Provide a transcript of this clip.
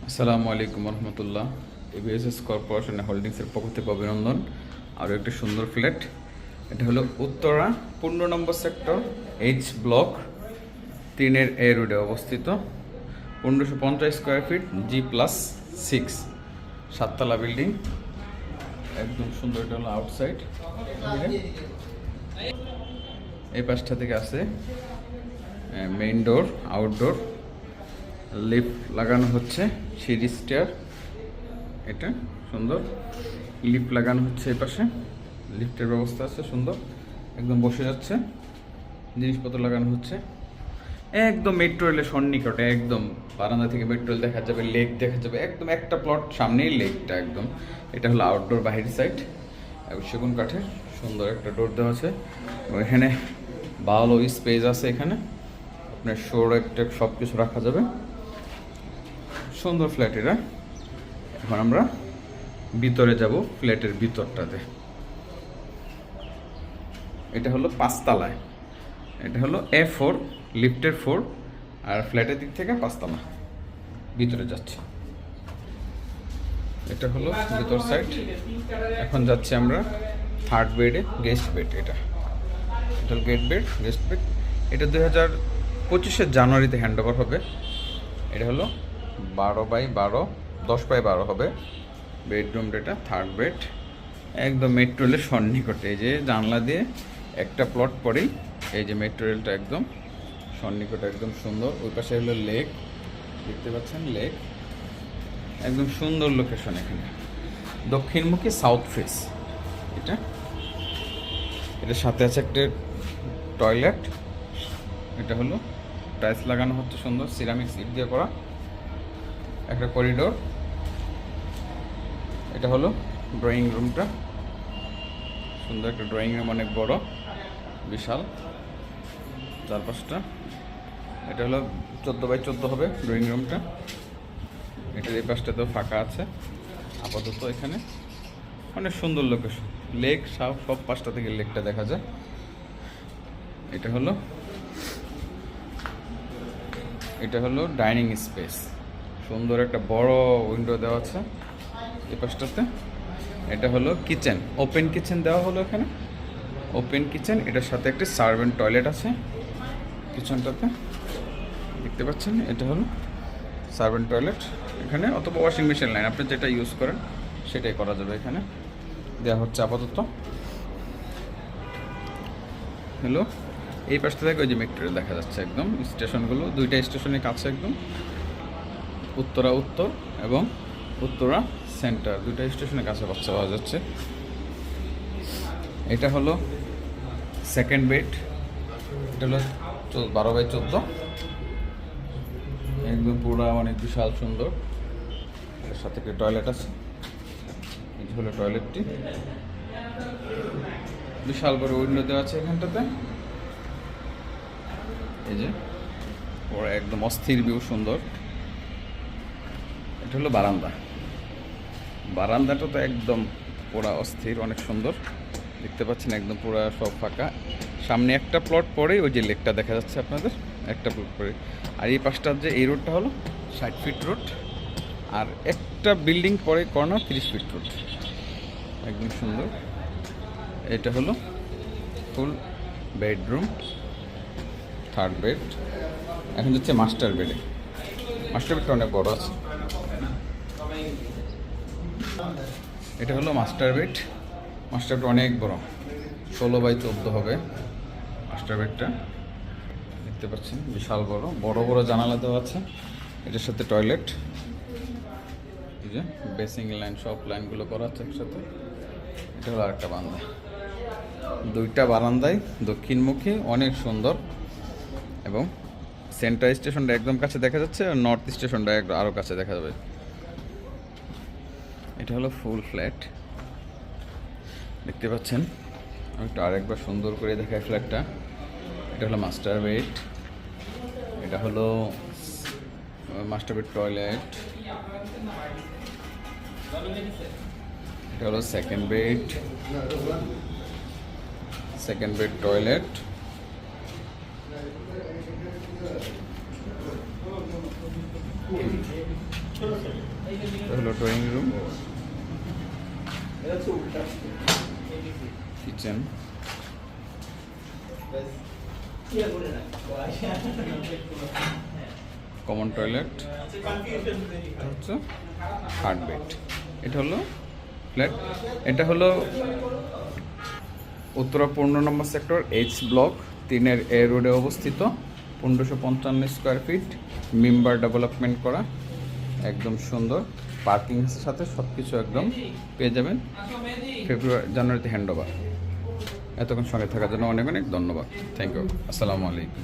আসসালামু আলাইকুম রহমতুল্লাহ। এবিএসএস কর্পোরেশন হোল্ডিংসের পক্ষ থেকে অভিনন্দন। আরও একটি সুন্দর ফ্ল্যাট। এটা হলো উত্তরা 15 নম্বর সেক্টর, এইচ ব্লক 3-এর এ রোডে অবস্থিত। 1550 স্কোয়ার ফিট, G+6, 7তলা বিল্ডিং, একদম সুন্দর। এটা হলো আউটসাইড। এই পাশটা থেকে আছে মেইন ডোর, আউটডোর, লিফট লাগানো হচ্ছে, সিঁড়ি স্টেয়ার, এটা সুন্দর। লিফট লাগানো হচ্ছে এই পাশে, লিফটের ব্যবস্থা আছে সুন্দর, একদম বসে যাচ্ছে। জিনিসপত্র লাগানো হচ্ছে একদম মেট্রো রেলের সন্নিকটে, একদম বারান্দা থেকে মেট্রো রেল দেখা যাবে, লেক দেখা যাবে, একদম একটা প্লট সামনেই লেকটা একদম। এটা হলো আউটডোর, বাহির সাইড, সেগুন কাঠের সুন্দর একটা ডোর দেওয়া আছে। এখানে ভালো স্পেস আছে, এখানে আপনার শোর একটা সব কিছু রাখা যাবে। সুন্দর ফ্ল্যাট এরা। এখন আমরা ভিতরে যাব, ফ্ল্যাটের ভিতরটাতে। এটা হলো 5তলায়, এটা হলো A4, লিফটের 4, আর ফ্ল্যাটের দিক থেকে 5তলা ভিতরে যাচ্ছে। এটা হলো ভিতর সাইড। এখন যাচ্ছি আমরা থার্ড বেডে, গেস্ট বেড। এটা হলো গেস্ট বেড। এটা 2025 জানুয়ারিতে হ্যান্ড ওভার হবে। এটা হলো 12x12, 10x12 হবে বেডরুমটা। এটা থার্ড বেড, একদম মেট্রো রেলের সন্নিকটে। এই যে জানলা দিয়ে একটা প্লট পরেই এই যে মেট্রো রেলটা একদম সন্নিকটে, একদম সুন্দর। ওই পাশে হলো লেক, দেখতে পাচ্ছেন লেক, একদম সুন্দর লোকেশন। এখানে দক্ষিণমুখী, সাউথ ফেস। এটার সাথে আছে একটা টয়লেট। এটা হলো টাইলস লাগানো হচ্ছে সুন্দর, সিরামিক সিট দিয়ে করা একটা করিডোর। এটা হলো ড্রয়িং রুমটা, সুন্দর একটা ড্রয়িং রুম, অনেক বড়, বিশাল চারপাশটা। এটা হলো 14x14 হবে ড্রয়িং রুমটা। এটার এই পাশটাতেও ফাঁকা আছে আপাতত। এখানে অনেক সুন্দর লোকেশন, লেক, সব পাশটা থেকে লেকটা দেখা যায়। এটা হলো ডাইনিং স্পেস, সুন্দর একটা বড় উইন্ডো দেওয়া আছে এই পাশটাতে। এটা হলো কিচেন, ওপেন কিচেন দেওয়া হলো এখানে, ওপেন কিচেন। এটার সাথে একটি সার্ভেন্ট টয়লেট আছে কিচেনটাতে, দেখতে পাচ্ছেন। এটা হলো সার্ভেন্ট টয়লেট এখানে, অথবা ওয়াশিং মেশিন লাইন, আপনি যেটা ইউজ করেন সেটাই করা যাবে। এখানে দেওয়া হচ্ছে আপাতত। হ্যালো, এই পাশটা থেকে ওই যে মেট্রো রেল দেখা যাচ্ছে, একদম স্টেশনগুলো, দুইটা স্টেশনের কাছে একদম। উত্তরা উত্তর এবং উত্তরা সেন্টার, দুইটা স্টেশনের কাছে পাওয়া যাচ্ছে। এটা হলো সেকেন্ড বেড। এটা হলো 12x14, একদম পুরো অনেক বিশাল সুন্দর। এর সাথে একটা টয়লেট আছে। এই হলো টয়লেটটি, বিশাল বড় উইন্ডো দেওয়া আছে এখানটাতে। এই যে পুরো একদম অস্থির ভিউ, সুন্দর। এটা হলো বারান্দাটা তো একদম পুরা অস্থির, অনেক সুন্দর, দেখতে পাচ্ছেন। একদম পুরা সব ফাঁকা, সামনে একটা প্লট পরে ওই যে লেকটা দেখা যাচ্ছে আপনাদের, একটা প্লট পরে। আর এই পাশটার যে এই রোডটা হলো 60 ফিট রোড, আর একটা বিল্ডিং পরে কর্নার 30 ফিট রোড, একদম সুন্দর। এটা হলো ফুল বেডরুম, থার্ড বেড। এখন যাচ্ছে মাস্টার বেডে। মাস্টার বেডটা অনেক বড় আছে। এটা হলো মাস্টার বেড অনেক বড়, 16x14 হবে মাস্টার বেডটা, দেখতে পাচ্ছেন, বিশাল বড়, বড় বড় জানালা দেওয়া আছে। এটার সাথে টয়লেট, এই যে বেসিং লাইন, সব লাইনগুলো করা আছে একসাথে। এটা হলো আরেকটা বারান্দা, দুইটা বারান্দায় দক্ষিণমুখী, অনেক সুন্দর। এবং সেন্ট্রাল স্টেশনটা একদম কাছে দেখা যাচ্ছে, আর নর্থ স্টেশনটা আরও কাছে দেখা যাবে। এটা হলো ফুল ফ্ল্যাট, দেখতে পাচ্ছেন। আমি একটু আরেকবার সুন্দর করে দেখাই ফ্ল্যাটটা। এটা হলো মাস্টার বেড, এটা হলো মাস্টার বেড টয়লেট, এটা হলো সেকেন্ড বেড টয়লেট, এটা হলো drawing room, kitchen, common toilet, হচ্ছে হার্ড বেড। এটা হলো ফ্ল্যাট। এটা হলো উত্তরা 15 নম্বর সেক্টর, এইচ ব্লক 3-এর এ রোডে অবস্থিত। 1555 স্কোয়ার ফিট, মেম্বার ডেভেলপমেন্ট করা, একদম সুন্দর পার্কিংয়ের সাথে সব কিছু একদম পেয়ে যাবেন। জানুয়ারিতে হ্যান্ড ওভার। এতক্ষণ সঙ্গে থাকার জন্য অনেক অনেক ধন্যবাদ। Thank you. আসসালামু আলাইকুম।